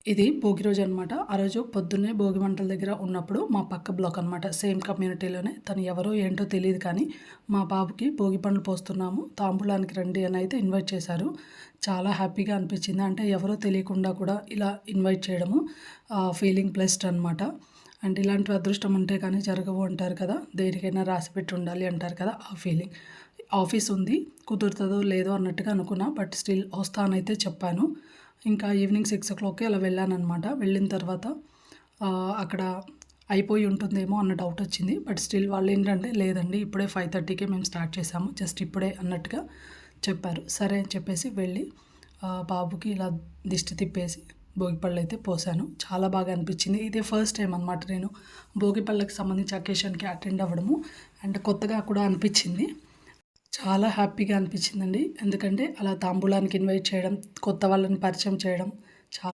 ఇది భోగి రోజు అనమాట. ఆ రోజు పొద్దున్నే భోగి మంటల దగ్గర ఉన్నప్పుడు మా పక్క బ్లాక్ అనమాట. సేమ్ కమ్యూనిటీలోనే. తను ఎవరో ఏంటో తెలీదు కానీ, మా బాబుకి భోగి పండ్లు పోస్తున్నాము, తాంబూలానికి రండి అని అయితే ఇన్వైట్ చేశారు. చాలా హ్యాపీగా అనిపించింది. అంటే ఎవరో తెలియకుండా కూడా ఇలా ఇన్వైట్ చేయడము ఫీలింగ్ బ్లెస్డ్ అనమాట. అంటే ఇలాంటి అదృష్టం ఉంటే కానీ జరగవు అంటారు కదా! దేనికైనా రాసిపెట్టి ఉండాలి అంటారు కదా! ఆ ఫీలింగ్. ఆఫీస్ ఉంది, కుదురుతదో లేదో అన్నట్టుగా అనుకున్నా. బట్ స్టిల్ వస్తానైతే చెప్పాను. ఇంకా ఈవినింగ్ 6:00కి అలా వెళ్ళాననమాట. వెళ్ళిన తర్వాత అక్కడ అయిపోయి ఉంటుందేమో అన్న డౌట్ వచ్చింది. బట్ స్టిల్ వాళ్ళేంటంటే, లేదండి ఇప్పుడే 5:30కే మేము స్టార్ట్ చేసాము. జస్ట్ ఇప్పుడే అన్నట్టుగా చెప్పారు. సరే అని చెప్పేసి వెళ్ళి బాబుకి ఇలా దిష్టి తిప్పేసి భోగిపళ్ళైతే పోసాను. చాలా బాగా అనిపించింది. ఇదే ఫస్ట్ టైం అనమాట నేను భోగిపళ్ళకి సంబంధించి అకేషన్‌కి అటెండ్ అవ్వడము. అండ్ కొత్తగా కూడా అనిపించింది. చాలా హ్యాపీగా అనిపించిందండి. ఎందుకంటే అలా తాంబూలానికి ఇన్వైట్ చేయడం, కొత్త వాళ్ళని పరిచయం చేయడం,